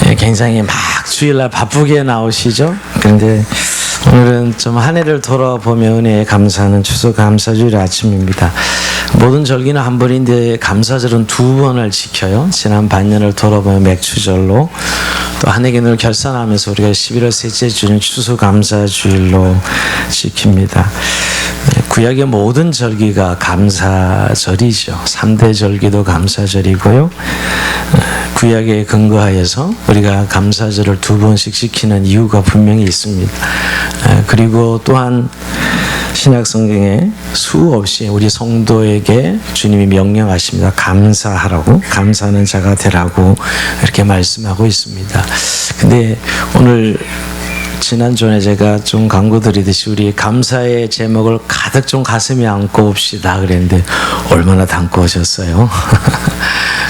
예, 굉장히 막 주일날 바쁘게 나오시죠? 그런데 오늘은 좀 한 해를 돌아보며 은혜에 감사하는 추수감사주일 아침입니다. 모든 절기는 한 번인데 감사절은 두 번을 지켜요. 지난 반년을 돌아보며 맥추절로 또 한 해견을 결산하면서 우리가 11월 셋째 주는 추수감사주일로 지킵니다. 구약의 모든 절기가 감사절이죠. 3대 절기도 감사절이고요. 구약에 근거하여서 우리가 감사절을 두 번씩 지키는 이유가 분명히 있습니다. 그리고 또한 신약 성경에 수없이 우리 성도에게 주님이 명령하십니다. 감사하라고, 감사하는 자가 되라고 이렇게 말씀하고 있습니다. 근데 오늘 지난주에 제가 좀 광고 드리듯이 우리 감사의 제목을 가득 좀 가슴에 안고 옵시다 그랬는데 얼마나 담고 오셨어요?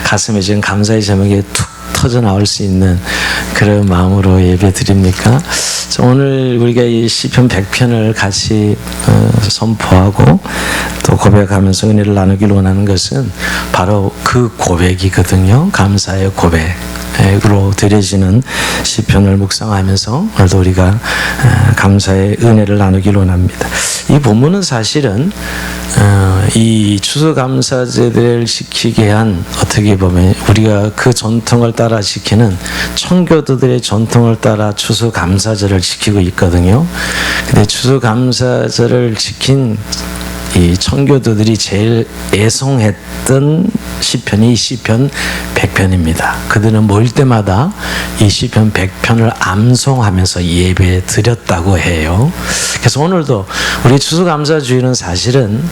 가슴에 지금 감사의 제목이 툭 터져 나올 수 있는 그런 마음으로 예배 드립니까? 오늘 우리가 이 시편 100편을 같이 선포하고 또 고백하면서 은혜를 나누기를 원하는 것은 바로 그 고백이거든요. 감사의 고백으로 드려지는 시편을 묵상하면서 오늘도 우리가 감사의 은혜를 나누기를 원합니다. 이 본문은 사실은 이 추수감사제를 지키게 한 어떻게 보면 우리가 그 전통을 따라 지키는 청교도들의 전통을 따라 추수감사제를 지키고 있거든요. 근데 추수감사제를 지킨 이 청교도들이 제일 애송했던 시편이 시편 100편입니다. 그들은 모일 때마다 이 시편 100편을 암송하면서 예배 드렸다고 해요. 그래서 오늘도 우리 추수감사주일은 사실은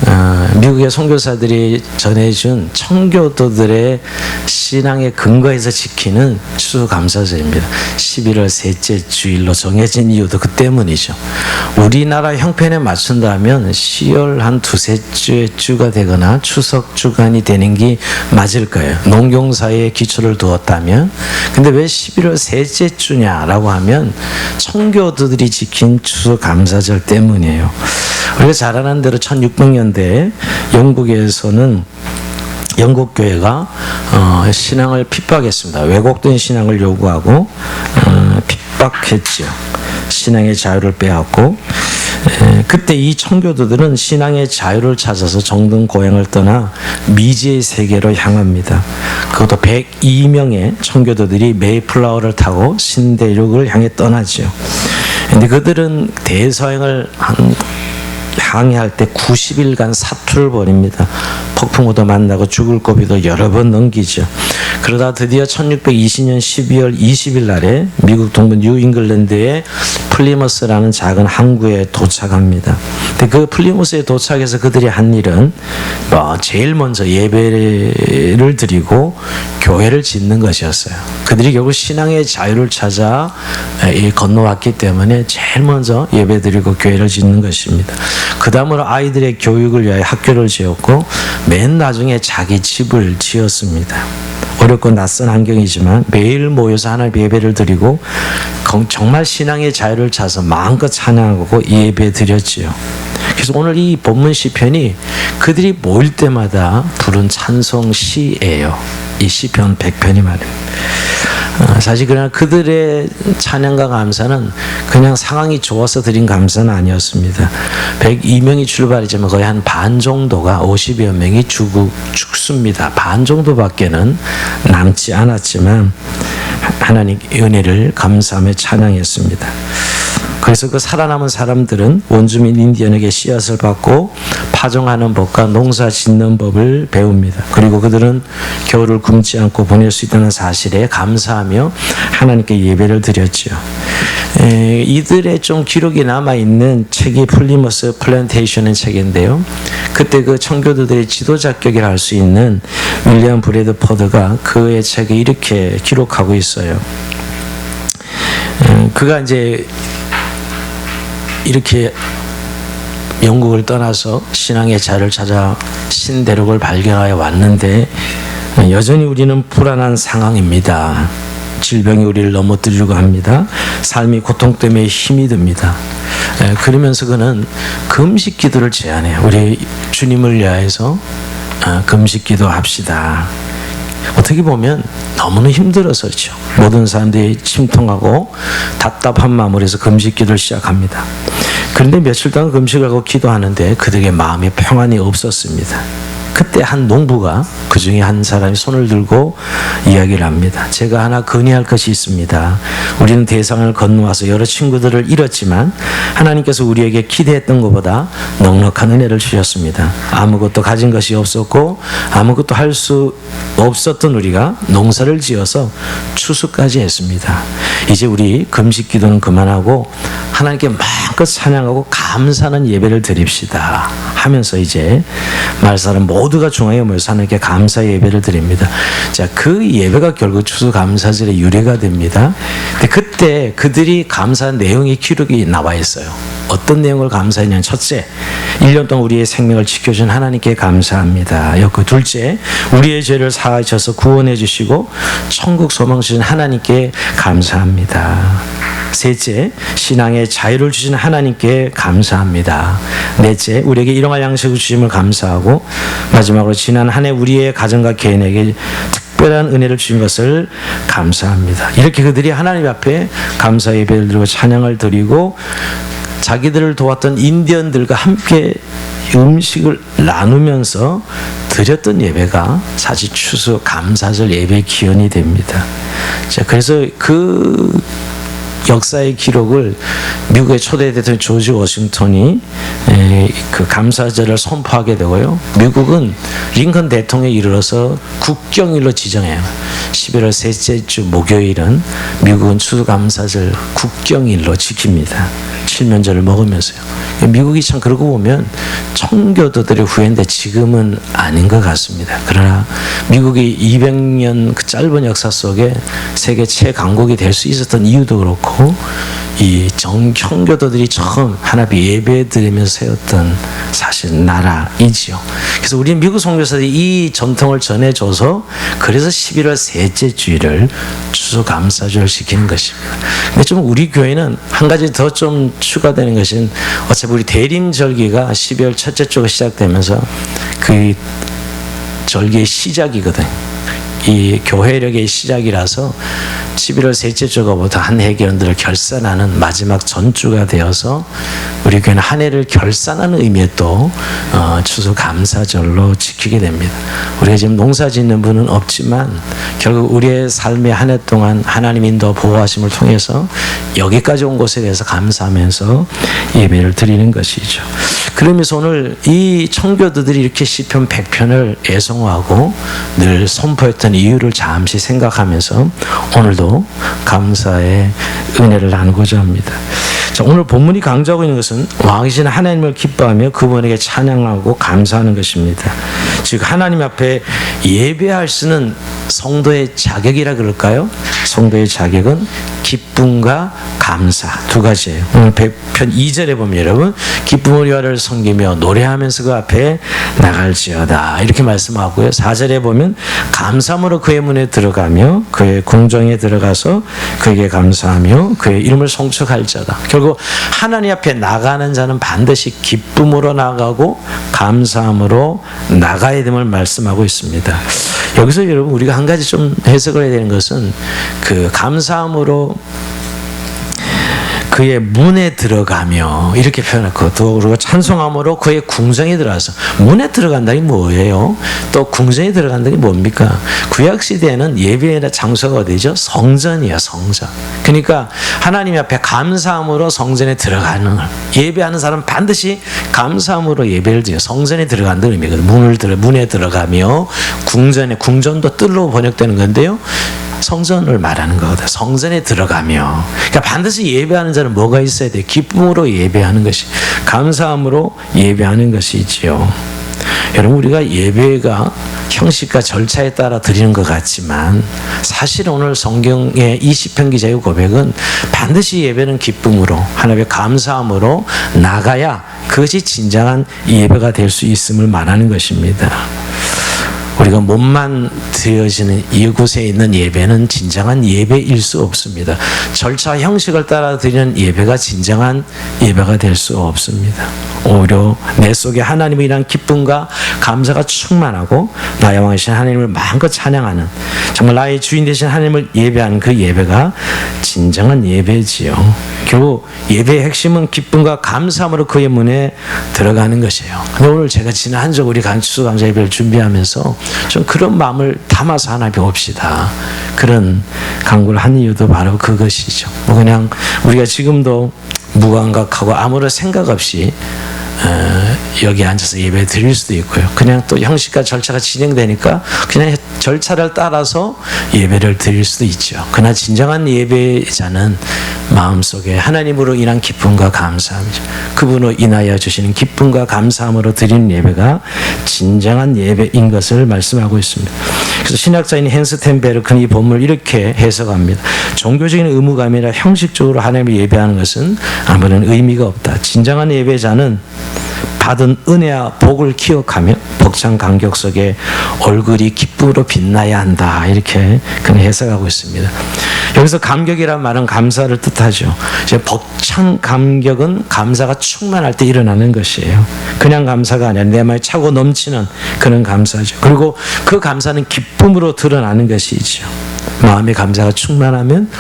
미국의 선교사들이 전해준 청교도들의 신앙의 근거에서 지키는 추수감사제입니다. 11월 셋째 주일로 정해진 이유도 그 때문이죠. 우리나라 형편에 맞춘다면 10월 한 두세 주가 되거나 추석 주간이 되는 게 맞을 거예요. 농경사에 기초를 두었다면. 근데 왜 11월 셋째 주냐라고 하면 청교도들이 지킨 추수감사절 때문이에요. 우리가 잘 아는 대로 1600년대에 영국에서는 영국 교회가 신앙을 핍박했습니다. 왜곡된 신앙을 요구하고 핍박했죠. 신앙의 자유를 빼앗고 그때 이 청교도들은 신앙의 자유를 찾아서 정든 고향을 떠나 미지의 세계로 향합니다. 그것도 102명의 청교도들이 메이플라워를 타고 신대륙을 향해 떠나죠. 근데 그들은 대서양을 항해할 때 90일간 사투를 벌입니다. 폭풍우도 만나고 죽을 고비도 여러 번 넘기죠. 그러다 드디어 1620년 12월 20일 날에 미국 동부 뉴잉글랜드의 플리머스라는 작은 항구에 도착합니다. 근데 그 플리머스에 도착해서 그들이 한 일은 제일 먼저 예배를 드리고 교회를 짓는 것이었어요. 그들이 결국 신앙의 자유를 찾아 건너왔기 때문에 제일 먼저 예배 드리고 교회를 짓는 것입니다. 그 다음으로 아이들의 교육을 위하여 학교를 지었고 맨 나중에 자기 집을 지었습니다. 어렵고 낯선 환경이지만 매일 모여서 하나님 예배를 드리고 정말 신앙의 자유를 찾아서 마음껏 찬양하고 예배 드렸지요. 그래서 오늘 이 본문 시편이 그들이 모일 때마다 부른 찬송 시예요. 이 시편 100편이 말입니다. 사실 그러나 그들의 찬양과 감사는 그냥 상황이 좋아서 드린 감사는 아니었습니다. 102명이 출발이지만 거의 한 반 정도가 50여 명이 죽습니다. 반 정도밖에는 남지 않았지만 하나님 은혜를 감사하며 찬양했습니다. 그래서 그 살아남은 사람들은 원주민 인디언에게 씨앗을 받고 파종하는 법과 농사 짓는 법을 배웁니다. 그리고 그들은 겨울을 굶지 않고 보낼 수 있다는 사실에 감사하며 하나님께 예배를 드렸죠. 이들의 좀 기록이 남아있는 책이 플리머스 플랜테이션의 책인데요. 그때 그 청교도들의 지도자격이라 할 수 있는 윌리엄 브래드포드가 그의 책에 이렇게 기록하고 있어요. 그가 이제 이렇게 영국을 떠나서 신앙의 자유를 찾아 신대륙을 발견하여 왔는데 여전히 우리는 불안한 상황입니다. 질병이 우리를 넘어뜨리려고 합니다. 삶이 고통 때문에 힘이 듭니다. 그러면서 그는 금식 기도를 제안해요. 우리 주님을 위하여서 금식 기도합시다. 어떻게 보면 너무나 힘들어서죠. 모든 사람들이 침통하고 답답한 마음으로 해서 금식 기도를 시작합니다. 그런데 며칠 동안 금식을 하고 기도하는데 그들에게 마음에 평안이 없었습니다. 그때 한 농부가 그 중에 한 사람이 손을 들고 이야기를 합니다. 제가 하나 건의할 것이 있습니다. 우리는 대상을 건너와서 여러 친구들을 잃었지만 하나님께서 우리에게 기대했던 것보다 넉넉한 은혜를 주셨습니다. 아무것도 가진 것이 없었고 아무것도 할 수 없었던 우리가 농사를 지어서 추수까지 했습니다. 이제 우리 금식 기도는 그만하고 하나님께 마음껏 찬양하고 감사하는 예배를 드립시다 하면서 이제 말사람 모두가 중앙에 모여서 하나님께 감사 예배를 드립니다. 자, 그 예배가 결국 추수감사절의 유래가 됩니다. 근데 그때 그들이 감사한 내용의 기록이 나와 있어요. 어떤 내용을 감사했냐면 첫째, 1년 동안 우리의 생명을 지켜준 하나님께 감사합니다. 였고 둘째, 우리의 죄를 사하셔서 구원해 주시고 천국 소망 주신 하나님께 감사합니다. 셋째, 신앙의 자유를 주신 하나님께 감사합니다. 넷째, 우리에게 일용할 양식을 주심을 감사하고 마지막으로 지난 한 해 우리의 가정과 개인에게 특별한 은혜를 주신 것을 감사합니다. 이렇게 그들이 하나님 앞에 감사 예배를 드리고 찬양을 드리고 자기들을 도왔던 인디언들과 함께 음식을 나누면서 드렸던 예배가 사실 추수 감사절 예배의 기원이 됩니다. 자, 그래서 그 역사의 기록을 미국의 초대 대통령 조지 워싱턴이 그 감사절을 선포하게 되고요. 미국은 링컨 대통령에 이르러서 국경일로 지정해요. 11월 셋째 주 목요일은 미국은 추수감사절 국경일로 지킵니다. 칠면조를 먹으면서요. 미국이 참 그러고 보면 청교도들의 후예인데 지금은 아닌 것 같습니다. 그러나 미국이 200년 그 짧은 역사 속에 세계 최강국이 될 수 있었던 이유도 그렇고 이 정청교도들이 처음 하나님 예배 드리면서 세웠던 사실 나라이지요. 그래서 우리 미국 선교사들이 이 전통을 전해줘서 그래서 11월 셋째 주일을 추수감사절 시키는 것입니다. 근데 좀 우리 교회는 한 가지 더 좀 추가되는 것은 어차피 우리 대림절기가 12월 첫째 주가 시작되면서 그 절기의 시작이거든. 이 교회력의 시작이라서 11월 셋째 주가부터 한 해 기원들을 결산하는 마지막 전주가 되어서 우리 교회는 한 해를 결산하는 의미에 또 추수감사절로 지키게 됩니다. 우리가 지금 농사 짓는 분은 없지만 결국 우리의 삶의 한 해 동안 하나님 인도 보호하심을 통해서 여기까지 온 것에 대해서 감사하면서 예배를 드리는 것이죠. 그러면서 오늘 이 청교도들이 이렇게 시편 100편을 애송하고 늘 선포했던 이유를 잠시 생각하면서 오늘도 감사의 은혜를 나누고자 합니다. 자, 오늘 본문이 강조하고 있는 것은 왕이신 하나님을 기뻐하며 그분에게 찬양하고 감사하는 것입니다. 즉 하나님 앞에 예배할 수는 성도의 자격이라 그럴까요? 성도의 자격은 기쁨과 감사 두 가지예요. 오늘 100편 2절에 보면 여러분 기쁨을 여호와를 섬기며 노래하면서 그 앞에 나갈지어다 이렇게 말씀하고요. 4절에 보면 감사함으로 그의 문에 들어가며 그의 궁정에 들어가서 그에게 감사하며 그의 이름을 송축할지어다. 결국 하나님 앞에 나가는 자는 반드시 기쁨으로 나가고 감사함으로 나가야 됨을 말씀하고 있습니다. 여기서 여러분 우리가 한 가지 좀 해석을 해야 되는 것은 그 감사함으로 그의 문에 들어가며 이렇게 표현했고 또 그리고 찬송함으로 그의 궁정에 들어가서 문에 들어간다는 게 뭐예요? 또 궁정에 들어간다는 게 뭡니까? 구약시대에는 예배의 장소가 어디죠? 성전이에요. 성전. 그러니까 하나님 앞에 감사함으로 성전에 들어가는 걸 예배하는 사람은 반드시 감사함으로 예배를 드려요. 성전에 들어간다는 의미거든요. 문에 들어가며 궁전에 궁전도 뜰로 번역되는 건데요. 성전을 말하는 거거든. 성전에 들어가며 그러니까 반드시 예배하는 자는 뭐가 있어야 돼? 기쁨으로 예배하는 것이 감사함으로 예배하는 것이지요. 여러분 우리가 예배가 형식과 절차에 따라 드리는 것 같지만 사실 오늘 성경의 이 시편 기자의 고백은 반드시 예배는 기쁨으로 하나님의 감사함으로 나가야 그것이 진정한 예배가 될 수 있음을 말하는 것입니다. 우리가 몸만 드려지는 이곳에 있는 예배는 진정한 예배일 수 없습니다. 절차 형식을 따라 드리는 예배가 진정한 예배가 될 수 없습니다. 오히려 내 속에 하나님에 대한 기쁨과 감사가 충만하고 나의 왕이신 하나님을 마음껏 찬양하는, 정말 나의 주인 되신 하나님을 예배하는 그 예배가 진정한 예배지요. 결국 예배의 핵심은 기쁨과 감사함으로 그의 문에 들어가는 것이에요. 근데 오늘 제가 지난 한 주 우리 추수감사 예배를 준비하면서 좀 그런 마음을 담아서 하나님 봅시다. 그런 간구를 한 이유도 바로 그것이죠. 그냥 우리가 지금도 무감각하고 아무런 생각 없이 여기 앉아서 예배 드릴 수도 있고요. 그냥 또 형식과 절차가 진행되니까 그냥 절차를 따라서 예배를 드릴 수도 있죠. 그러나 진정한 예배자는 마음속에 하나님으로 인한 기쁨과 감사함이죠. 그분으로 인하여 주시는 기쁨과 감사함으로 드리는 예배가 진정한 예배인 것을 말씀하고 있습니다. 그래서 신학자인 헨스 템베르크는 이 본문을 이렇게 해석합니다. 종교적인 의무가 아니라 형식적으로 하나님을 예배하는 것은 아무런 의미가 없다. 진정한 예배자는 받은 은혜와 복을 기억하며 벅찬 감격 속에 얼굴이 기쁨으로 빛나야 한다. 이렇게 그는 해석하고 있습니다. 여기서 감격이란 말은 감사를 뜻하죠. 이제 벅찬 감격은 감사가 충만할 때 일어나는 것이에요. 그냥 감사가 아니라 내 마음에 차고 넘치는 그런 감사죠. 그리고 그 감사는 기쁨으로 드러나는 것이죠. 마음의 감사가 충만하면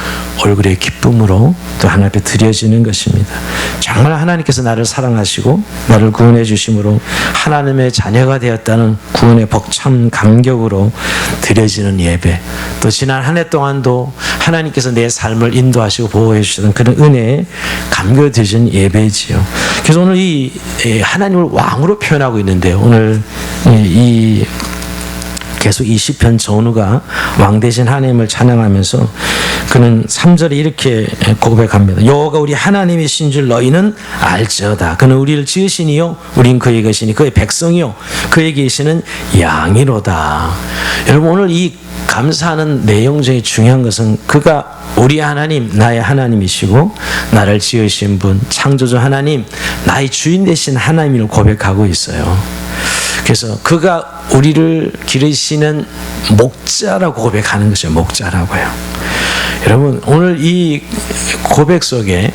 얼굴의 기쁨으로 또 하나님 앞에 드려지는 것입니다. 정말 하나님께서 나를 사랑하시고 나를 구원해 주심으로 하나님의 자녀가 되었다는 구원의 벅찬 감격으로 드려지는 예배, 또 지난 한 해 동안도 하나님께서 내 삶을 인도하시고 보호해 주시던 그런 은혜에 감격을 드리는 예배지요. 그래서 오늘 이 하나님을 왕으로 표현하고 있는데요. 오늘 이 계속 이 시편 전후가 왕 대신 하나님을 찬양하면서 그는 3절에 이렇게 고백합니다. 여호와가 우리 하나님이신 줄 너희는 알지어다. 그는 우리를 지으신 이요 우린 그의 것이니 그의 백성이요 그의 계시는 양이로다. 여러분, 오늘 이 감사하는 내용 중에 중요한 것은 그가 우리 하나님, 나의 하나님이시고 나를 지으신 분, 창조주 하나님, 나의 주인 되신 하나님을 고백하고 있어요. 그래서 그가 우리를 기르시는 목자라고 고백하는 것이죠. 목자라고요. 여러분, 오늘 이 고백 속에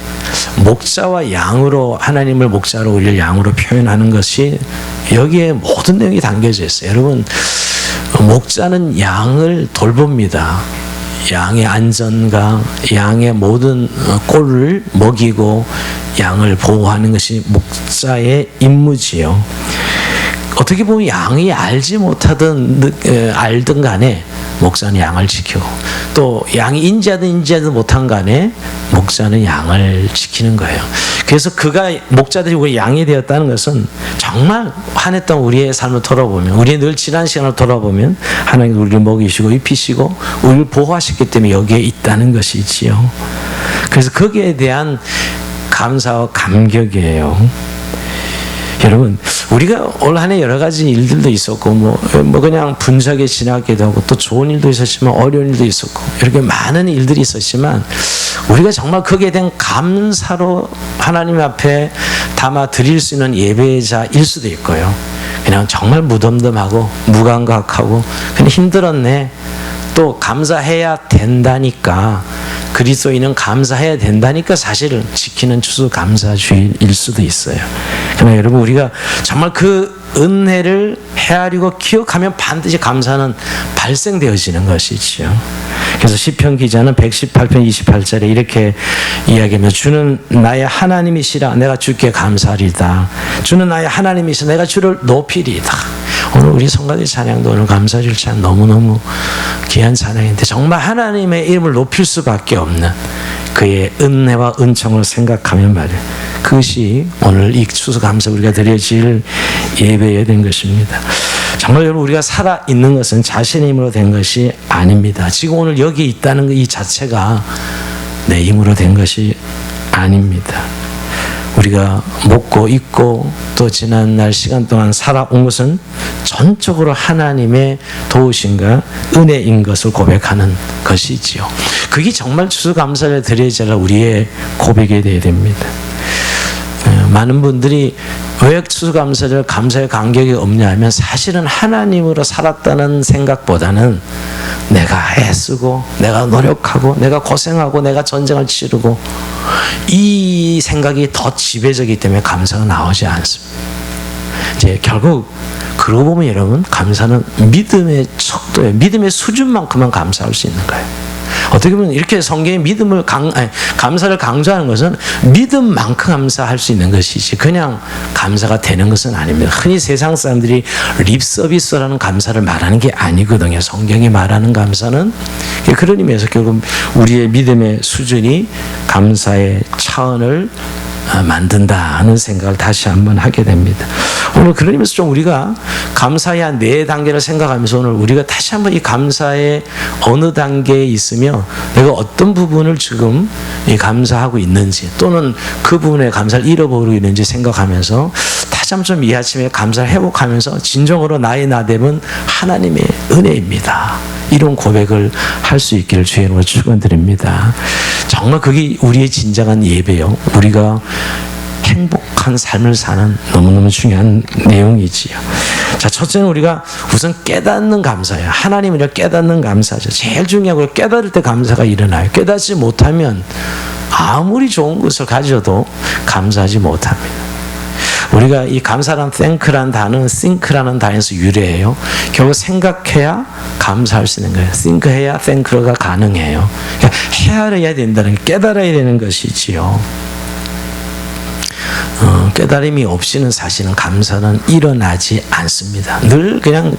목자와 양으로, 하나님을 목자로 우리를 양으로 표현하는 것이 여기에 모든 내용이 담겨져 있어요. 여러분, 목자는 양을 돌봅니다. 양의 안전과 양의 모든 꼴을 먹이고 양을 보호하는 것이 목자의 임무지요. 어떻게 보면 양이 알지 못하든 알든 간에 목자는 양을 지키고, 또 양이 인지하든 인지하지 못한 간에 목자는 양을 지키는 거예요. 그래서 그가 목자들이 우리 양이 되었다는 것은 정말 한 해 동안 우리의 삶을 돌아보면, 우리의 늘 지난 시간을 돌아보면 하나님 우리를 먹이시고 입히시고 우리를 보호하셨기 때문에 여기에 있다는 것이지요. 그래서 거기에 대한 감사와 감격이에요. 여러분, 우리가 올 한 해 여러 가지 일들도 있었고 뭐 그냥 분주하게 지나기도 하고 또 좋은 일도 있었지만 어려운 일도 있었고 이렇게 많은 일들이 있었지만 우리가 정말 거기에 대한 감사로 하나님 앞에 담아 드릴 수 있는 예배자일 수도 있고요. 그냥 정말 무덤덤하고 무감각하고 그냥 힘들었네, 또 감사해야 된다니까, 그리스도인은 감사해야 된다니까 사실을 지키는 추수감사주의일 수도 있어요. 그러나 여러분, 우리가 정말 그 은혜를 헤아리고 기억하면 반드시 감사는 발생되어지는 것이지요. 그래서 시편 기자는 118편 28절에 이렇게 이야기하며, 주는 나의 하나님이시라 내가 주께 감사하리다. 주는 나의 하나님이시라 내가 주를 높이리다. 오늘 우리 성가대 찬양도 오늘 감사주일 찬양 너무너무 귀한 찬양인데, 정말 하나님의 이름을 높일 수밖에 없는 그의 은혜와 은총을 생각하면 말이에요. 그것이 오늘 이 추수감사 우리가 드려질 예배에 된 것입니다. 정말 여러분, 우리가 살아있는 것은 자신의 힘으로 된 것이 아닙니다. 지금 오늘 여기 있다는 이 자체가 내 힘으로 된 것이 아닙니다. 우리가 먹고 입고 또 지난날 시간 동안 살아온 것은 전적으로 하나님의 도우심과 은혜인 것을 고백하는 것이지요. 그게 정말 추수감사를 드려야 우리의 고백이 되어야 됩니다. 많은 분들이 왜 추수감사절 감사의 간격이 없냐 하면 사실은 하나님으로 살았다는 생각보다는 내가 애쓰고 내가 노력하고 내가 고생하고 내가 전쟁을 치르고 이 생각이 더 지배적이기 때문에 감사가 나오지 않습니다. 이제 결국 그러고 보면 여러분, 감사는 믿음의 척도에 믿음의 수준만큼만 감사할 수 있는 거예요. 어떻게 보면 이렇게 성경이 믿음을 감사를 강조하는 것은 믿음만큼 감사할 수 있는 것이지 그냥 감사가 되는 것은 아닙니다. 흔히 세상 사람들이 립서비스라는 감사를 말하는 게 아니거든요. 성경이 말하는 감사는 그런 의미에서 결국 우리의 믿음의 수준이 감사의 차원을 만든다 하는 생각을 다시 한번 하게 됩니다. 오늘 그런 의미에서 좀 우리가 감사의 한 4단계를 생각하면서 오늘 우리가 다시 한번 이 감사의 어느 단계에 있으며 내가 어떤 부분을 지금 감사하고 있는지 또는 그 부분에 감사를 잃어버리고 있는지 생각하면서 다시 한번 좀 이 아침에 감사를 회복하면서 진정으로 나의 나됨은 하나님의 은혜입니다. 이런 고백을 할 수 있기를 주의 이름으로 축원드립니다. 정말 그게 우리의 진정한 예배요. 우리가 행복한 삶을 사는 너무너무 중요한 내용이지요. 자, 첫째는 우리가 우선 깨닫는 감사예요. 하나님을 깨닫는 감사죠. 제일 중요하고 깨달을 때 감사가 일어나요. 깨닫지 못하면 아무리 좋은 것을 가져도 감사하지 못합니다. 우리가 이 감사란 thank라는 단어는 think라는 단어에서 유래해요. 결국 생각해야 감사할 수 있는 거예요. think해야 thank가 가능해요. 그러니까 헤아려야 된다는 게 깨달아야 되는 것이지요. 깨달음이 없이는 사실은 감사는 일어나지 않습니다. 늘 그냥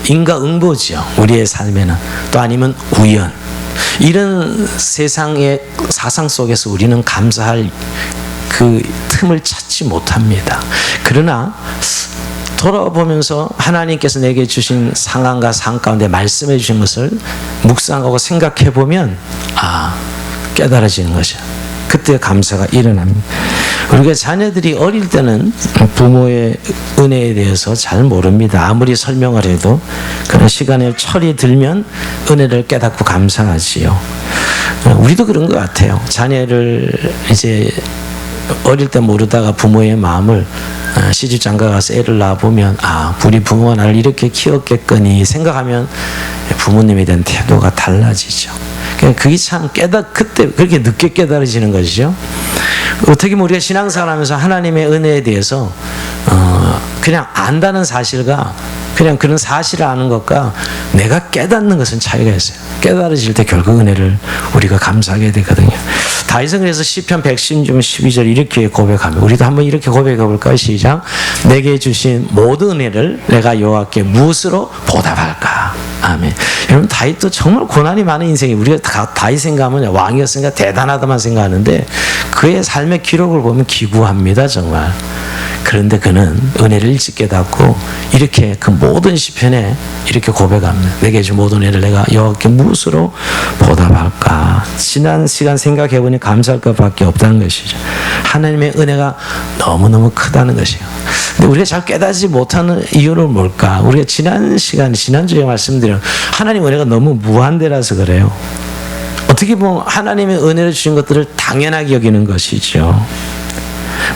인과응보죠. 우리의 삶에는. 또 아니면 우연. 이런 세상의 사상 속에서 우리는 감사할 그 틈을 찾지 못합니다. 그러나 돌아보면서 하나님께서 내게 주신 상황과 삶 가운데 말씀해 주신 것을 묵상하고 생각해 보면 깨달아지는 것이죠. 그때 감사가 일어납니다. 우리가 자녀들이 어릴 때는 부모의 은혜에 대해서 잘 모릅니다. 아무리 설명을 해도 그런 시간에 철이 들면 은혜를 깨닫고 감사하지요. 우리도 그런 것 같아요. 자녀를 이제 어릴 때 모르다가 부모의 마음을 시집장가 가서 애를 낳아보면 우리 부모가 나를 이렇게 키웠겠거니 생각하면 부모님에 대한 태도가 달라지죠. 그게 참 그때 그렇게 늦게 깨달아지는 것이죠. 어떻게 보면 우리가 신앙생활하면서 하나님의 은혜에 대해서 그냥 안다는 사실과 그냥 그런 사실을 아는 것과 내가 깨닫는 것은 차이가 있어요. 깨달아질 때 결국 은혜를 우리가 감사하게 되거든요. 다윗은 그래서 시편 116편 12절 이렇게 고백하며 우리도 한번 이렇게 고백해 볼까요? 시작. 내게 주신 모든 은혜를 내가 여호와께 무엇으로 보답할까? 아멘. 여러분, 다윗도 정말 고난이 많은 인생이 우리가 다윗 생각하면 왕이었으니까 대단하다만 생각하는데 그의 삶의 기록을 보면 기구합니다. 정말. 그런데 그는 은혜를 일찍 깨닫고 이렇게 그 모든 시편에 이렇게 고백합니다. 내게 준 모든 은혜를 내가 여호와께 무엇으로 보답할까? 지난 시간 생각해 보니 감사할 것밖에 없다는 것이죠. 하나님의 은혜가 너무너무 크다는 것이에요. 근데 우리가 잘 깨닫지 못하는 이유는 뭘까? 우리가 지난주에 말씀드린 하나님 은혜가 너무 무한대라서 그래요. 어떻게 보면 하나님의 은혜를 주신 것들을 당연하게 여기는 것이죠.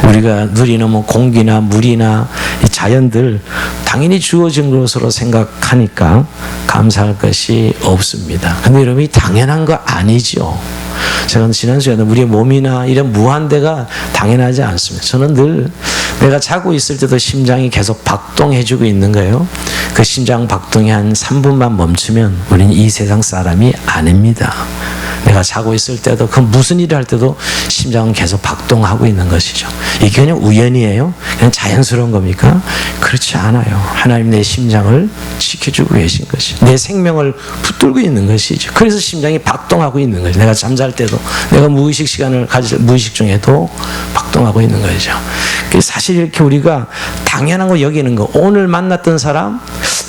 우리가 누리는 공기나 물이나 이 자연들 당연히 주어진 것으로 생각하니까 감사할 것이 없습니다. 근데 여러분, 이 당연한 거 아니죠. 제가 지난주에도 우리의 몸이나 이런 무한대가 당연하지 않습니다. 저는 늘 내가 자고 있을 때도 심장이 계속 박동해주고 있는 거예요. 그 심장 박동이 한 3분만 멈추면 우리는 이 세상 사람이 아닙니다. 내가 자고 있을 때도 그 무슨 일을 할 때도 심장은 계속 박동하고 있는 것이죠. 이게 그냥 우연이에요? 그냥 자연스러운 겁니까? 그렇지 않아요. 하나님 내 심장을 지켜주고 계신 것이죠. 내 생명을 붙들고 있는 것이죠. 그래서 심장이 박동하고 있는 거죠. 내가 잠잘 때도 내가 무의식 시간을 가질 무의식 중에도 박동하고 있는 거죠. 사실 이렇게 우리가 당연한 거 여기는 거, 오늘 만났던 사람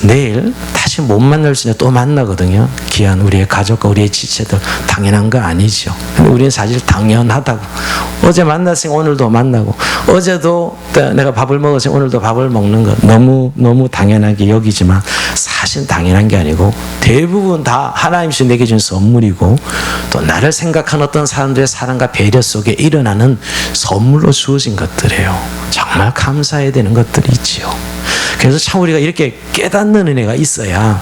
내일 다시 못 만날 수 있냐 또 만나거든요. 귀한 우리의 가족과 우리의 지체들 당연한 거 아니죠. 근데 우리는 사실 당연하다고. 어제 만났으니 오늘도 만나고, 어제도 내가 밥을 먹었으니 오늘도 밥을 먹는 것 너무 당연하게 여기지만 사실 당연한 게 아니고 대부분 다 하나님께서 내게 준 선물이고 또 나를 생각하는 어떤 사람들의 사랑과 배려 속에 일어나는 선물로 주어진 것들이에요. 정말 감사해야 되는 것들이 있지요. 그래서 참 우리가 이렇게 깨닫는 은혜가 있어야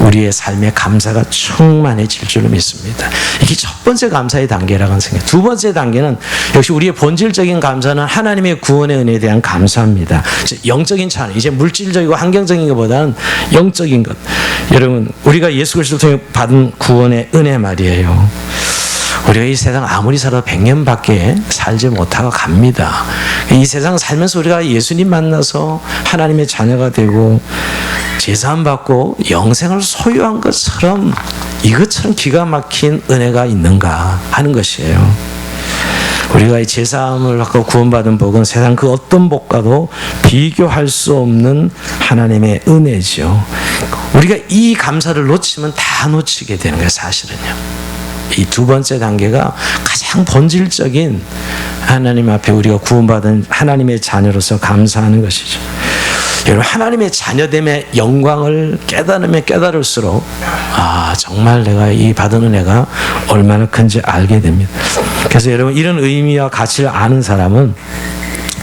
우리의 삶에 감사가 충만해질 줄로 믿습니다. 이게 첫 번째 감사의 단계라고 생각해요. 두 번째 단계는 역시 우리의 본질적인 감사는 하나님의 구원의 은혜에 대한 감사입니다. 영적인 찬양, 이제 물질적이고 환경적인 것보다는 영적인 것. 여러분, 우리가 예수 그리스도를 통해 받은 구원의 은혜 말이에요. 우리가 이 세상 아무리 살아도 100년밖에 살지 못하고 갑니다. 이 세상 살면서 우리가 예수님 만나서 하나님의 자녀가 되고 제사함 받고 영생을 소유한 것처럼 이것처럼 기가 막힌 은혜가 있는가 하는 것이에요. 우리가 이 제사함을 받고 구원받은 복은 세상 그 어떤 복과도 비교할 수 없는 하나님의 은혜죠. 우리가 이 감사를 놓치면 다 놓치게 되는 거예요, 사실은요. 이 두 번째 단계가 가장 본질적인 하나님 앞에 우리가 구원받은 하나님의 자녀로서 감사하는 것이죠. 여러분, 하나님의 자녀됨의 영광을 깨달으면 깨달을수록 정말 내가 이 받은 은혜가 얼마나 큰지 알게 됩니다. 그래서 여러분, 이런 의미와 가치를 아는 사람은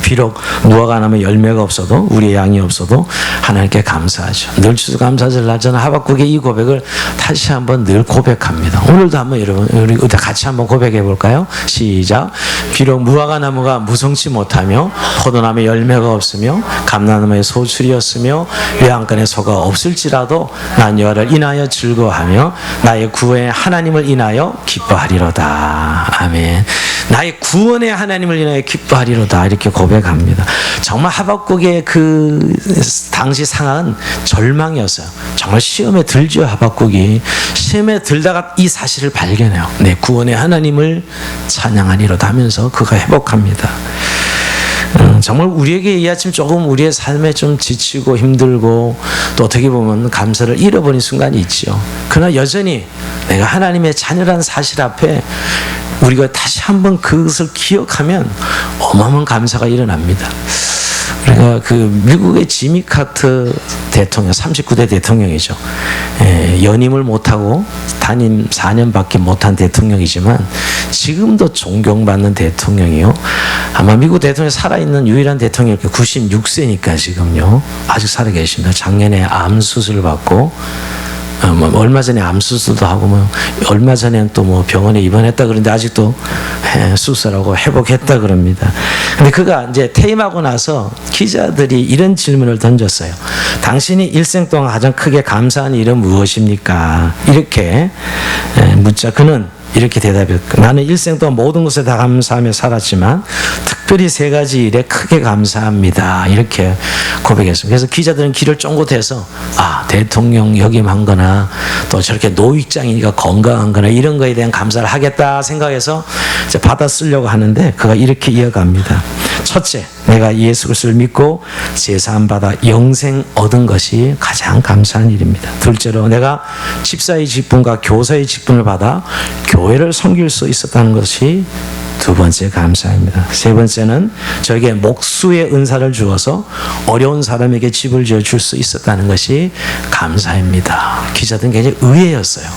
비록 무화과 나무에 열매가 없어도 우리의 양이 없어도 하나님께 감사하죠. 늘 추수감사절 저는 하박국의 이 고백을 다시 한번 늘 고백합니다. 오늘도 한번 여러분 우리 같이 한번 고백해 볼까요? 시작. 비록 무화과 나무가 무성치 못하며 포도나무에 열매가 없으며 감람나무에 소출이었으며 외양간에 소가 없을지라도 난 여호와를 인하여 즐거워하며 나의 구원의 하나님을 인하여 기뻐하리로다. 아멘. 나의 구원의 하나님을 인하여 기뻐하리로다. 이렇게 고백합니다. 정말 하박국의 그 당시 상황은 절망이었어요. 정말 시험에 들죠. 하박국이 시험에 들다가 이 사실을 발견해요. 내 구원의 하나님을 찬양하리로다 하면서 그가 회복합니다. 정말 우리에게 이 아침 조금 우리의 삶에 좀 지치고 힘들고 또 어떻게 보면 감사를 잃어버린 순간이 있지요. 그러나 여전히 내가 하나님의 자녀라는 사실 앞에 우리가 다시 한번 그것을 기억하면 어마어마한 감사가 일어납니다. 우리가 그 미국의 지미 카터 대통령, 39대 대통령이죠. 연임을 못하고 단임 4년밖에 못한 대통령이지만 지금도 존경받는 대통령이요. 아마 미국 대통령이 살아있는 유일한 대통령이 96세니까 지금요. 아직 살아계십니다. 작년에 암 수술을 받고 얼마 전에 암 수술도 하고 얼마 전에는 또 병원에 입원했다 그러는데 아직도 수술하고 회복했다 그럽니다. 근데 그가 이제 퇴임하고 나서 기자들이 이런 질문을 던졌어요. 당신이 일생 동안 가장 크게 감사한 일은 무엇입니까? 이렇게 묻자 그는 이렇게 대답했고, 나는 일생 동안 모든 것에 다 감사하며 살았지만 특별히 세 가지 일에 크게 감사합니다. 이렇게 고백했습니다. 그래서 기자들은 귀를 쫑긋해서 대통령 역임한 거나 또 저렇게 노익장이니까 건강한 거나 이런 거에 대한 감사를 하겠다 생각해서 이제 받아 쓰려고 하는데 그가 이렇게 이어갑니다. 첫째, 내가 예수 그리스도를 믿고 제사함 받아 영생 얻은 것이 가장 감사한 일입니다. 둘째로 내가 집사의 직분과 교사의 직분을 받아 교회를 섬길 수 있었다는 것이 두 번째 감사입니다. 세 번째는 저에게 목수의 은사를 주어서 어려운 사람에게 집을 지어줄 수 있었다는 것이 감사입니다. 기자들은 굉장히 의외였어요.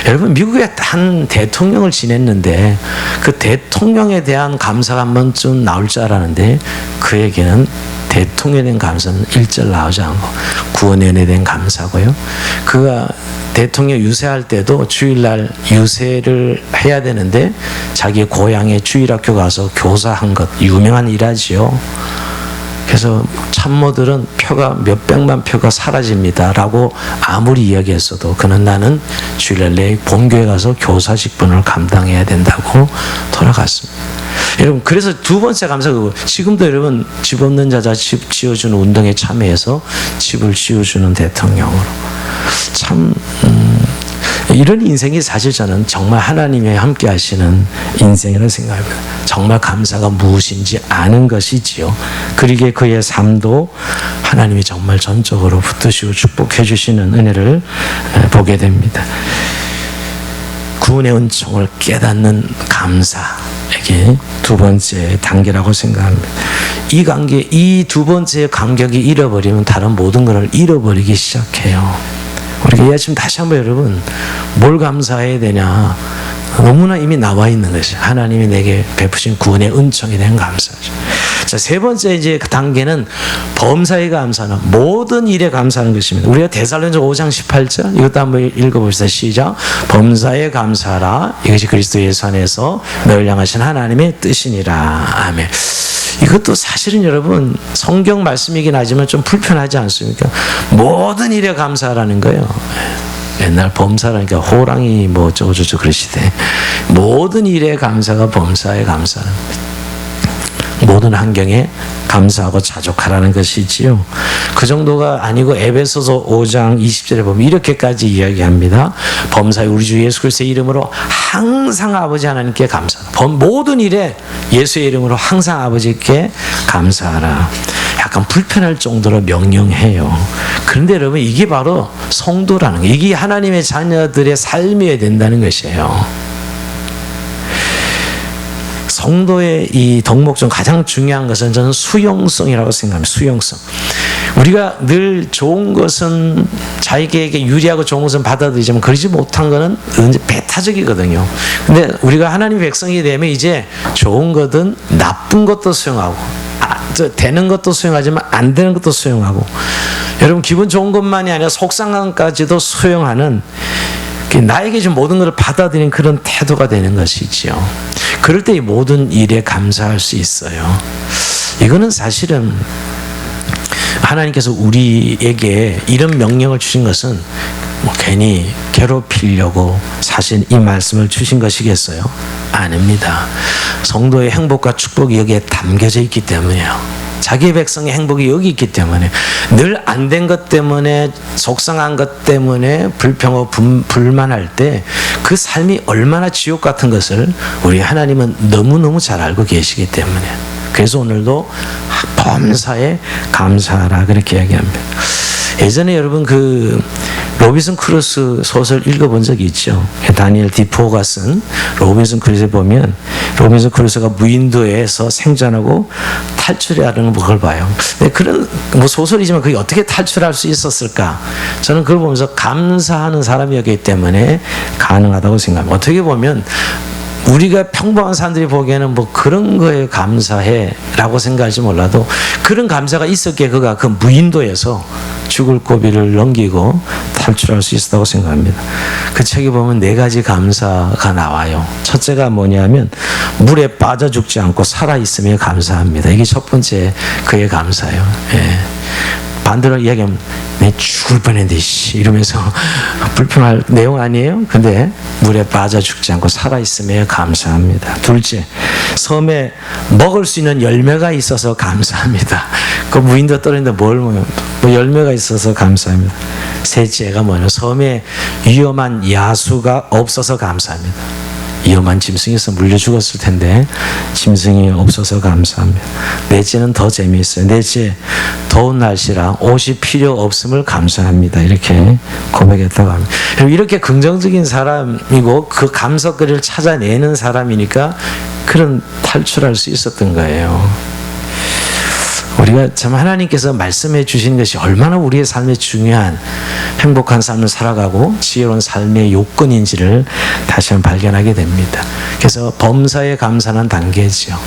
여러분, 미국의 한 대통령을 지냈는데 그 대통령에 대한 감사가 한 번쯤 나올 줄 알았는데 그에게는 대통령에 대한 감사는 1절 나오지 않고 구원에 대한 감사고요. 그가 대통령 유세할 때도 주일날 유세를 해야 되는데 자기 고향에 주일학교 가서 교사한 것 유명한 일하지요. 그래서 참모들은 표가 몇백만 표가 사라집니다라고 아무리 이야기했어도 그는 나는 주일날 내 본교에 가서 교사 직분을 감당해야 된다고 돌아갔습니다. 여러분, 그래서 두 번째 감사가 그거. 지금도 여러분 집 없는 자자 집 지어주는 운동에 참여해서 집을 지어주는 대통령으로 참 이런 인생이 사실 저는 정말 하나님이 함께 하시는 인생이라고 생각합니다. 정말 감사가 무엇인지 아는 것이지요. 그러기에 그의 삶도 하나님이 정말 전적으로 붙드시고 축복해 주시는 은혜를 보게 됩니다. 구원의 은총을 깨닫는 감사에게 두 번째 단계라고 생각합니다. 이 관계, 이 두 번째 간격이 잃어버리면 다른 모든 것을 잃어버리기 시작해요. 우리가 이 아침 다시 한번 여러분 뭘 감사해야 되냐, 너무나 이미 나와 있는 것이 하나님이 내게 베푸신 구원의 은총에 대한 감사죠. 자, 세 번째 이제 그 단계는 범사에 감사는 모든 일에 감사하는 것입니다. 우리가 데살로니가서 5장 18절 이것도 한번 읽어봅시다. 시작. 범사에 감사하라. 이것이 그리스도 예수 안에서 너를 향하신 하나님의 뜻이니라. 아멘. 이것도 사실은 여러분 성경 말씀이긴 하지만 좀 불편하지 않습니까? 모든 일에 감사하라는 거예요. 옛날 범사라니까 호랑이 뭐 어쩌고저쩌고 그러시대. 모든 일에 감사가 범사에 감사는 모든 환경에 감사하고 자족하라는 것이지요. 그 정도가 아니고 에베소서 5장 20절에 보면 이렇게까지 이야기합니다. 범사에 우리 주 예수 그리스도의 이름으로 항상 아버지 하나님께 감사하라. 모든 일에 예수의 이름으로 항상 아버지께 감사하라. 약간 불편할 정도로 명령해요. 그런데 여러분 이게 바로 성도라는 거예요. 이게 하나님의 자녀들의 삶이어야 된다는 것이에요. 성도의 이 덕목 중 가장 중요한 것은 저는 수용성이라고 생각합니다. 수용성. 우리가 늘 좋은 것은 자기에게 유리하고 좋은 것은 받아들이지만 그러지 못한 것은 배타적이거든요. 근데 우리가 하나님 백성이 되면 이제 좋은 것은 나쁜 것도 수용하고 되는 것도 수용하지만 안 되는 것도 수용하고, 여러분 기분 좋은 것만이 아니라 속상함까지도 수용하는, 나에게 좀 모든 것을 받아들이는 그런 태도가 되는 것이지요. 그럴 때 이 모든 일에 감사할 수 있어요. 이거는 사실은 하나님께서 우리에게 이런 명령을 주신 것은 괜히 괴롭히려고 사실 이 말씀을 주신 것이겠어요? 아닙니다. 성도의 행복과 축복이 여기에 담겨져 있기 때문이에요. 자기의 백성의 행복이 여기 있기 때문에, 늘 안 된 것 때문에 속상한 것 때문에 불평하고 불만할 때 그 삶이 얼마나 지옥 같은 것을 우리 하나님은 너무너무 잘 알고 계시기 때문에, 그래서 오늘도 범사에 감사하라 그렇게 이야기합니다. 예전에 여러분 그 로빈슨 크루소 소설 읽어본 적이 있죠. 다니엘 디포가 쓴 로빈슨 크루소에 보면 로빈슨 크루소가 무인도에서 생존하고 탈출하려는 걸 봐요. 그런 뭐 소설이지만 그게 어떻게 탈출할 수 있었을까? 저는 그걸 보면서 감사하는 사람이었기 때문에 가능하다고 생각합니다. 어떻게 보면 우리가 평범한 사람들이 보기에는 뭐 그런 거에 감사해 라고 생각할지 몰라도 그런 감사가 있었기에 그가 그 무인도에서 죽을 고비를 넘기고 탈출할 수 있었다고 생각합니다. 그 책에 보면 4가지 감사가 나와요. 첫째가 뭐냐면 물에 빠져 죽지 않고 살아있음에 감사합니다. 이게 첫 번째 그의 감사예요. 예. 반대로 이야기하면 내 죽을 뻔했는데 이러면서 불편할 내용 아니에요? 근데 물에 빠져 죽지 않고 살아있음에 감사합니다. 둘째, 섬에 먹을 수 있는 열매가 있어서 감사합니다. 그 무인도 떨어졌는데 뭐 열매가 있어서 감사합니다. 셋째가 뭐냐면 섬에 위험한 야수가 없어서 감사합니다. 위험한 짐승에서 물려 죽었을 텐데 짐승이 없어서 감사합니다. 넷째는 더 재미있어요. 넷째, 더운 날씨라 옷이 필요 없음을 감사합니다. 이렇게 고백했다고 합니다. 이렇게 긍정적인 사람이고 그 감사거리를 찾아내는 사람이니까 그런 탈출할 수 있었던 거예요. 우리가 참 하나님께서 말씀해 주신 것이 얼마나 우리의 삶에 중요한 행복한 삶을 살아가고 지혜로운 삶의 요건인지를 다시 한번 발견하게 됩니다. 그래서 범사에 감사는 단계죠.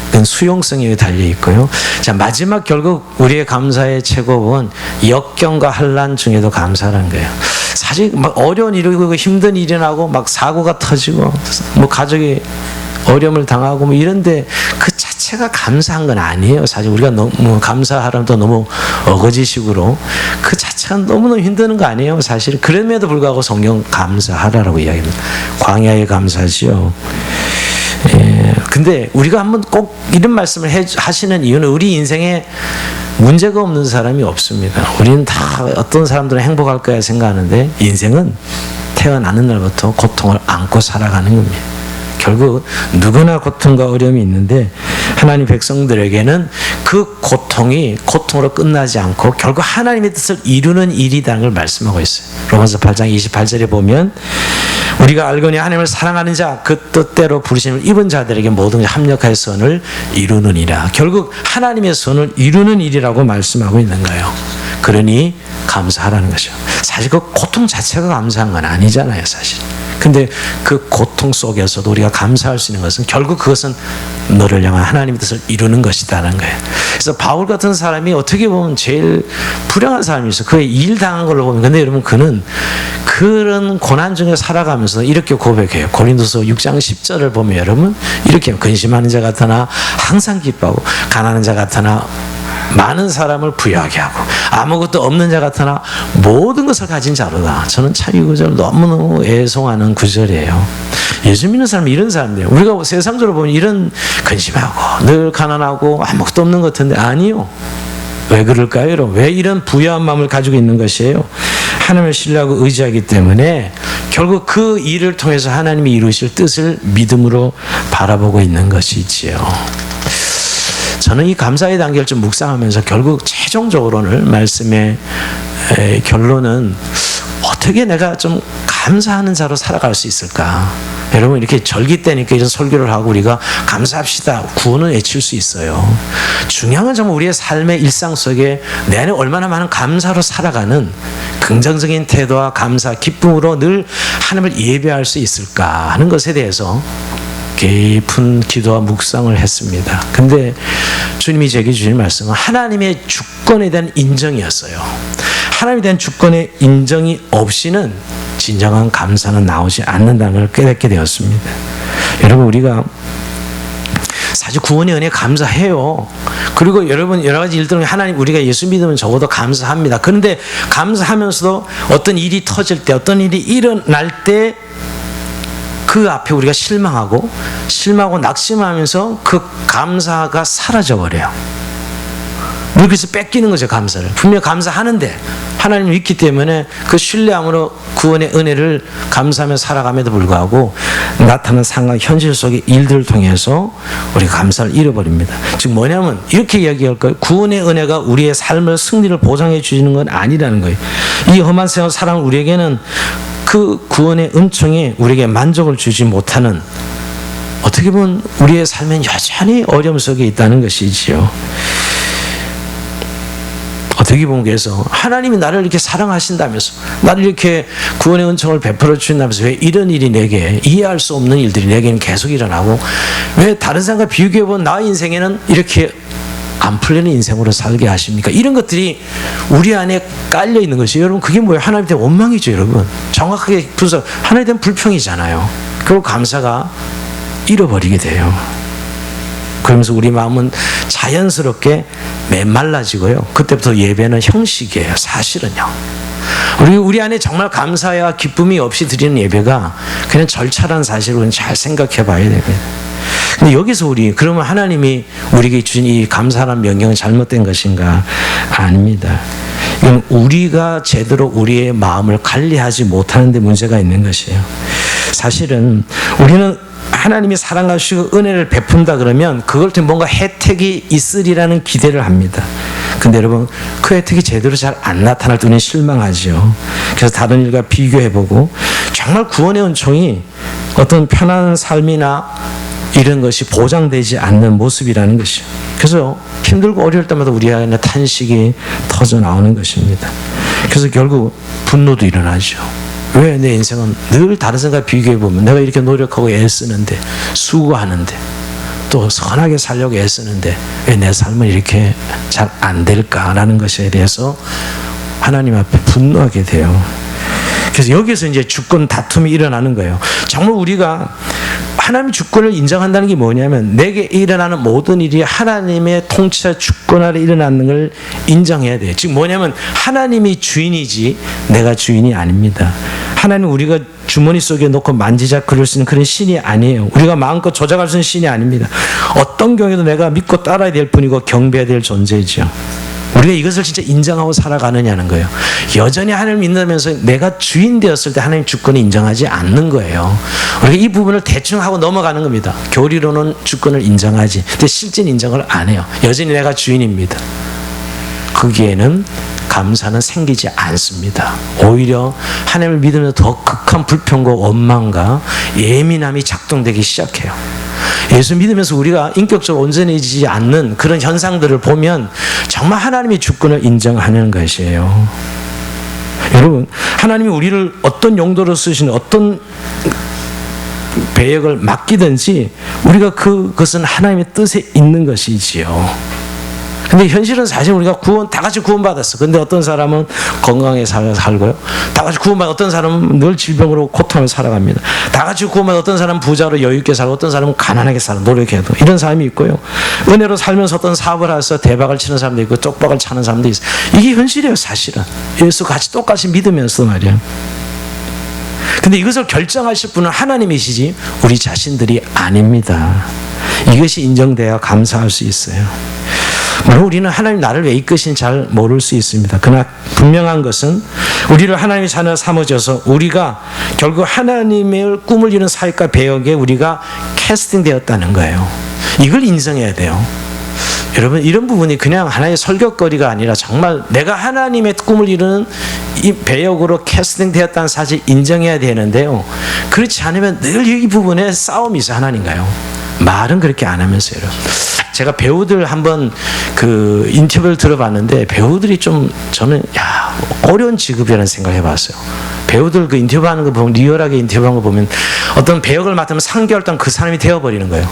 그건 수용성에 달려 있고요. 자, 마지막 결국 우리의 감사의 최고봉은 역경과 환난 중에도 감사라는 거예요. 사실 막 어려운 일이고 힘든 일이 나고 막 사고가 터지고 뭐 가족이 어려움을 당하고 뭐 이런데 그 자체가 감사한 건 아니에요. 사실 우리가 너무 감사하라면 또 너무 어거지식으로 그 자체가 너무너무 힘드는 거 아니에요. 사실 그럼에도 불구하고 성경 감사하라라고 이야기합니다. 광야에 감사하지요. 예, 근데 우리가 한번 꼭 이런 말씀을 하시는 이유는 우리 인생에 문제가 없는 사람이 없습니다. 우리는 다 어떤 사람들은 행복할 거야 생각하는데 인생은 태어나는 날부터 고통을 안고 살아가는 겁니다. 결국 누구나 고통과 어려움이 있는데 하나님 백성들에게는 그 고통이 고통으로 끝나지 않고 결국 하나님의 뜻을 이루는 일이라는 걸 말씀하고 있어요. 로마서 8장 28절에 보면 우리가 알거니 하나님을 사랑하는 자 그 뜻대로 부르심을 입은 자들에게 모든 합력하여 선을 이루느니라. 결국 하나님의 선을 이루는 일이라고 말씀하고 있는 거예요. 그러니 감사하라는 거죠. 사실 그 고통 자체가 감사한 건 아니잖아요, 사실. 근데 그 고통 속에서도 우리가 감사할 수 있는 것은 결국 그것은 너를 향한 하나님의 뜻을 이루는 것이다는 거예요. 그래서 바울 같은 사람이 어떻게 보면 제일 불행한 사람이 있어요. 그의 일 당한 걸로 보면. 근데 여러분, 그는 그런 고난 중에 살아가면서 이렇게 고백해요. 고린도서 6장 10절을 보면 여러분 이렇게 근심하는 자 같으나 항상 기뻐하고 가난한 자 같으나 많은 사람을 부유하게 하고 아무것도 없는 자 같으나 모든 것을 가진 자로다. 저는 참 이 구절 너무너무 애송하는 구절이에요. 예수 믿는 사람은 이런 사람들이에요. 우리가 세상적으로 보면 이런 근심하고 늘 가난하고 아무것도 없는 것 같은데 아니요. 왜 그럴까요, 여러분? 왜 이런 부유한 마음을 가지고 있는 것이에요? 하나님을 신뢰하고 의지하기 때문에 결국 그 일을 통해서 하나님이 이루실 뜻을 믿음으로 바라보고 있는 것이지요. 저는 이 감사의 단계를 좀 묵상하면서 결국 최종적으로는 말씀의 결론은 어떻게 내가 좀 감사하는 자로 살아갈 수 있을까? 여러분, 이렇게 절기 때니까 이런 설교를 하고 우리가 감사합시다, 구원은 외칠 수 있어요. 중요한 건 정말 우리의 삶의 일상 속에 내 안에 얼마나 많은 감사로 살아가는 긍정적인 태도와 감사, 기쁨으로 늘 하나님을 예배할 수 있을까 하는 것에 대해서 깊은 기도와 묵상을 했습니다. 근데 주님이 제게 주신 말씀은 하나님의 주권에 대한 인정이었어요. 하나님에 대한 주권의 인정이 없이는 진정한 감사는 나오지 않는다는 걸 깨닫게 되었습니다. 여러분, 우리가 사실 구원의 은혜에 감사해요. 그리고 여러분, 여러 가지 일들 중에 하나님, 우리가 예수 믿으면 적어도 감사합니다. 그런데 감사하면서도 어떤 일이 터질 때, 어떤 일이 일어날 때 그 앞에 우리가 실망하고 낙심하면서 그 감사가 사라져버려요. 우리 그래서 뺏기는 거죠, 감사를. 분명히 감사하는데 하나님을 믿기 때문에 그 신뢰함으로 구원의 은혜를 감사하며 살아감에도 불구하고 나타나는 상황, 현실 속의 일들을 통해서 우리가 감사를 잃어버립니다. 즉 뭐냐면 이렇게 이야기할 거예요. 구원의 은혜가 우리의 삶을 승리를 보장해 주시는 건 아니라는 거예요. 이 험한 세상 사랑은 우리에게는 그 구원의 은총이 우리에게 만족을 주지 못하는, 어떻게 보면 우리의 삶은 여전히 어려움 속에 있다는 것이지요. 어떻게 보면 그래서 하나님이 나를 이렇게 사랑하신다면서, 나를 이렇게 구원의 은총을 베풀어 주신다면서 왜 이런 일이 내게, 이해할 수 없는 일들이 내게는 계속 일어나고, 왜 다른 사람과 비교해 본 나의 인생에는 이렇게 안 풀리는 인생으로 살게 하십니까? 이런 것들이 우리 안에 깔려 있는 것이, 여러분, 그게 뭐예요? 하나님에 대한 원망이죠, 여러분. 정확하게 분석, 하나님에 대한 불평이잖아요. 그리고 감사가 잃어버리게 돼요. 그러면서 우리 마음은 자연스럽게 메말라지고요. 그때부터 예배는 형식이에요, 사실은요. 우리 안에 정말 감사와 기쁨이 없이 드리는 예배가 그냥 절차라는 사실을 잘 생각해 봐야 됩니다. 근데 여기서 그러면 하나님이 우리에게 주신 이 감사라는 명령은 잘못된 것인가? 아닙니다. 이건 우리가 제대로 우리의 마음을 관리하지 못하는 데 문제가 있는 것이에요. 사실은 우리는 하나님이 사랑하시고 은혜를 베푼다 그러면 그걸 통해 뭔가 혜택이 있으리라는 기대를 합니다. 근데 여러분, 그 혜택이 제대로 잘 안 나타날 때 우리는 실망하죠. 그래서 다른 일과 비교해보고 정말 구원의 은총이 어떤 편안한 삶이나 이런 것이 보장되지 않는 모습이라는 것이요. 그래서 힘들고 어려울 때마다 우리 안에 탄식이 터져 나오는 것입니다. 그래서 결국 분노도 일어나죠. 왜 내 인생은 늘 다른 사람과 비교해보면 내가 이렇게 노력하고 애쓰는데, 수고하는데, 또 선하게 살려고 애쓰는데 왜 내 삶은 이렇게 잘 안 될까라는 것에 대해서 하나님 앞에 분노하게 돼요. 그래서 여기서 이제 주권 다툼이 일어나는 거예요. 정말 우리가 하나님의 주권을 인정한다는 게 뭐냐면 내게 일어나는 모든 일이 하나님의 통치와 주권 아래 일어나는 걸 인정해야 돼요. 즉 뭐냐면 하나님이 주인이지 내가 주인이 아닙니다. 하나님은 우리가 주머니 속에 넣고 만지작 그럴 수 있는 그런 신이 아니에요. 우리가 마음껏 조작할 수 있는 신이 아닙니다. 어떤 경우에도 내가 믿고 따라야 될 뿐이고 경배해야 될 존재죠. 우리가 이것을 진짜 인정하고 살아가느냐는 거예요. 여전히 하나님을 믿는다면서 내가 주인 되었을 때 하나님 주권을 인정하지 않는 거예요. 우리가 이 부분을 대충 하고 넘어가는 겁니다. 교리로는 주권을 인정하지, 근데 실제는 인정을 안 해요. 여전히 내가 주인입니다. 거기에는 감사는 생기지 않습니다. 오히려 하나님을 믿으면서 더 극한 불평과 원망과 예민함이 작동되기 시작해요. 예수 믿으면서 우리가 인격적으로 온전해지지 않는 그런 현상들을 보면 정말 하나님의 주권을 인정하는 것이에요. 여러분, 하나님이 우리를 어떤 용도로 쓰시는 어떤 배역을 맡기든지 우리가 그것은 하나님의 뜻에 있는 것이지요. 근데 현실은 사실 우리가 다 같이 구원받았어. 근데 어떤 사람은 건강하게 살고요. 다 같이 구원받은 어떤 사람은 늘 질병으로 고통을 살아갑니다. 다 같이 구원받은 어떤 사람은 부자로 여유있게 살고 어떤 사람은 가난하게 살고 노력해도 이런 사람이 있고요. 은혜로 살면서 어떤 사업을 해서 대박을 치는 사람도 있고 쪽박을 차는 사람도 있어요. 이게 현실이에요, 사실은. 예수 같이 똑같이 믿으면서 말이야. 근데 이것을 결정하실 분은 하나님이시지 우리 자신들이 아닙니다. 이것이 인정되어야 감사할 수 있어요. 물론 우리는 하나님 나를 왜 이끄신지 잘 모를 수 있습니다. 그러나 분명한 것은 우리를 하나님의 자녀로 삼아줘서 우리가 결국 하나님의 꿈을 이루는 사역과 배역에 우리가 캐스팅되었다는 거예요. 이걸 인정해야 돼요. 여러분, 이런 부분이 그냥 하나의 설교거리가 아니라 정말 내가 하나님의 꿈을 이루는 이 배역으로 캐스팅되었다는 사실 인정해야 되는데요. 그렇지 않으면 늘 이 부분에 싸움이 있어요. 하나님과요. 말은 그렇게 안 하면서요. 제가 배우들 한번 그 인터뷰를 들어봤는데 배우들이 좀 저는 어려운 직업이라는 생각을 해봤어요. 배우들 그 인터뷰하는 거 보면 리얼하게 인터뷰하는 거 보면 어떤 배역을 맡으면 3개월 동안 그 사람이 되어버리는 거예요.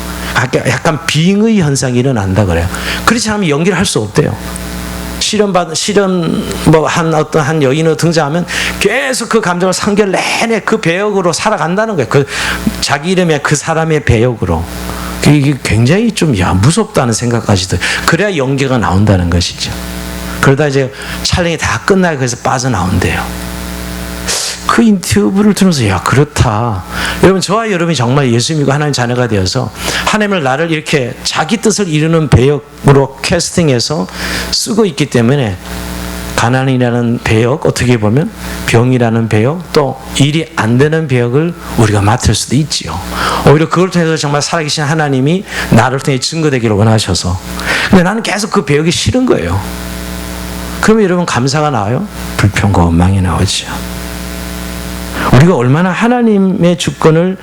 약간 빙의 현상이 일어난다 그래요. 그렇지 않으면 연기를 할 수 없대요. 한 여인으로 등장하면 계속 그 감정을 3개월 내내 그 배역으로 살아간다는 거예요. 자기 이름에 그 사람의 배역으로. 이게 굉장히 좀 무섭다는 생각까지 들어요. 그래야 연기가 나온다는 것이죠. 그러다 이제 촬영이 다 끝나고 그래서 빠져나온대요. 그 인터뷰를 들으면서 그렇다. 여러분, 저와 여러분이 정말 예수 믿고 하나님 자녀가 되어서 하나님을 나를 이렇게 자기 뜻을 이루는 배역으로 캐스팅해서 쓰고 있기 때문에 가난이라는 배역, 어떻게 보면 병이라는 배역, 또 일이 안 되는 배역을 우리가 맡을 수도 있지요. 오히려 그걸 통해서 정말 살아계신 하나님이 나를 통해 증거되기를 원하셔서. 근데 나는 계속 그 배역이 싫은 거예요. 그러면 여러분 감사가 나와요? 불평과 원망이 나오죠. 우리가 얼마나 하나님의 주권을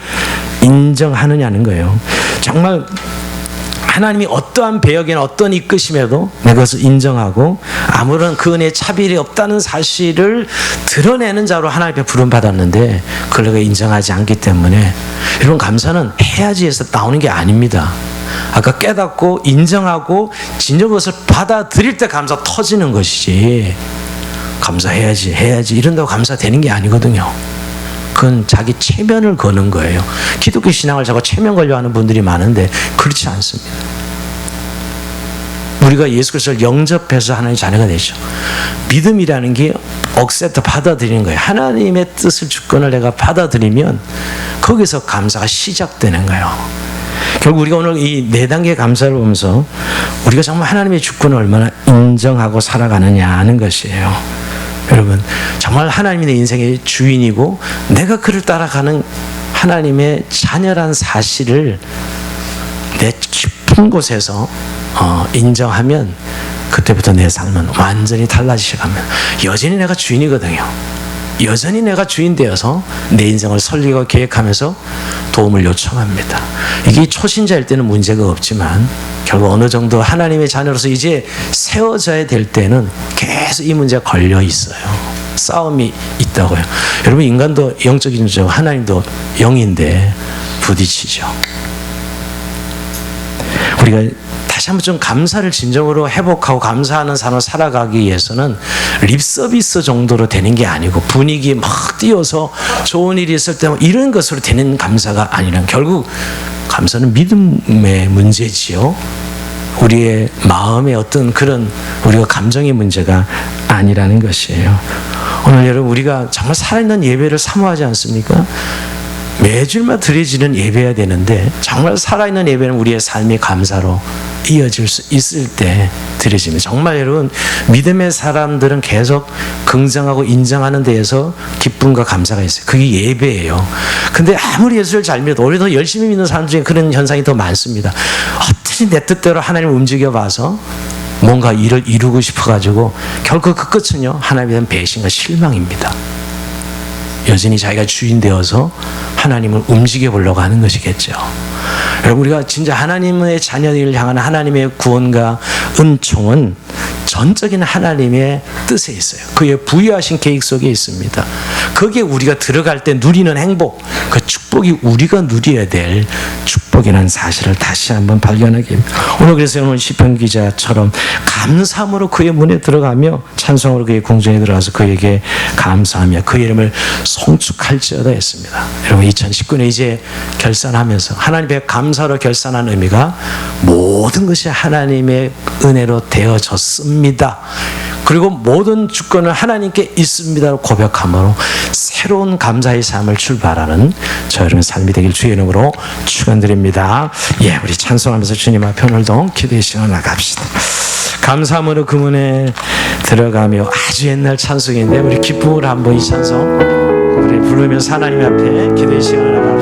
인정하느냐는 거예요. 정말 하나님이 어떠한 배역이나 어떤 이끄심에도 내가 그것을 인정하고 아무런 그 은혜의 차별이 없다는 사실을 드러내는 자로 하나님 앞에 부름받았는데 그걸 내가 인정하지 않기 때문에 여러분, 감사는 해야지 해서 나오는 게 아닙니다. 아까 깨닫고 인정하고 진정 그것을 받아들일 때 감사 터지는 것이지, 감사해야지 이런다고 감사되는 게 아니거든요. 그건 자기 체면을 거는 거예요. 기독교 신앙을 자꾸 체면 걸려 하는 분들이 많은데 그렇지 않습니다. 우리가 예수 그리스도를 영접해서 하나님의 자녀가 되죠. 믿음이라는 게 억셉트 받아들이는 거예요. 하나님의 뜻을 주권을 내가 받아들이면 거기서 감사가 시작되는 거예요. 결국 우리가 오늘 이 4단계 감사를 보면서 우리가 정말 하나님의 주권을 얼마나 인정하고 살아가느냐 하는 것이에요. 여러분, 정말 하나님이 내 인생의 주인이고 내가 그를 따라가는 하나님의 자녀란 사실을 내 깊은 곳에서 인정하면 그때부터 내 삶은 완전히 달라지기 시작합니다. 여전히 내가 주인이거든요. 여전히 내가 주인 되어서 내 인생을 설계하고 계획하면서 도움을 요청합니다. 이게 초신자일 때는 문제가 없지만 결국 어느 정도 하나님의 자녀로서 이제 세워져야 될 때는 계속 이 문제가 걸려 있어요. 싸움이 있다고요. 여러분, 인간도 영적인 존재고 하나님도 영인데 부딪히죠. 우리가 다시 한번 좀 감사를 진정으로 회복하고 감사하는 삶을 살아가기 위해서는 립서비스 정도로 되는 게 아니고 분위기 막 띄워서 좋은 일이 있을 때 이런 것으로 되는 감사가 아니라 결국 감사는 믿음의 문제지요. 우리의 마음의 어떤 그런 우리가 감정의 문제가 아니라는 것이에요. 오늘 여러분, 우리가 정말 살아있는 예배를 사모하지 않습니까? 매주마다 드려지는 예배여야 되는데 정말 살아있는 예배는 우리의 삶의 감사로 이어질 수 있을 때 드려집니다. 정말 여러분, 믿음의 사람들은 계속 긍정하고 인정하는 데에서 기쁨과 감사가 있어요. 그게 예배예요. 근데 아무리 예수를 잘 믿어도 오히려 더 열심히 믿는 사람 중에 그런 현상이 더 많습니다. 어떻게 내 뜻대로 하나님을 움직여봐서 뭔가 일을 이루고 싶어가지고 결국 그 끝은요, 하나님에 대한 배신과 실망입니다. 여전히 자기가 주인 되어서 하나님을 움직여 보려고 하는 것이겠죠. 여러분, 우리가 진짜 하나님의 자녀들을 향한 하나님의 구원과 은총은 전적인 하나님의 뜻에 있어요. 그의 부여하신 계획 속에 있습니다. 거기에 우리가 들어갈 때 누리는 행복, 그 축복이 우리가 누려야 될 축복이라는 사실을 다시 한번 발견하게 됩니다. 오늘 그래서 오늘 시편 기자처럼 감사함으로 그의 문에 들어가며 찬송으로 그의 궁전에 들어가서 그에게 감사하며 그의 이름을 송축할지어다 했습니다. 여러분, 2019년 이제 결산하면서 하나님의 감사로 결산한 의미가 모든 것이 하나님의 은혜로 되어졌습니다. 그리고 모든 주권은 하나님께 있습니다로 고백함으로 새로운 감사의 삶을 출발하는 저 여러분의 삶이 되길 주의 이름으로 축원드립니다. 예, 우리 찬송하면서 주님 앞에 오늘도 기도의 시간을 나갑시다. 감사함으로 그 문에 들어가며 아주 옛날 찬송인데 우리 기쁨으로 한번 이 찬송 우리 부르면서 하나님 앞에 기도의 시간을 나갑시다.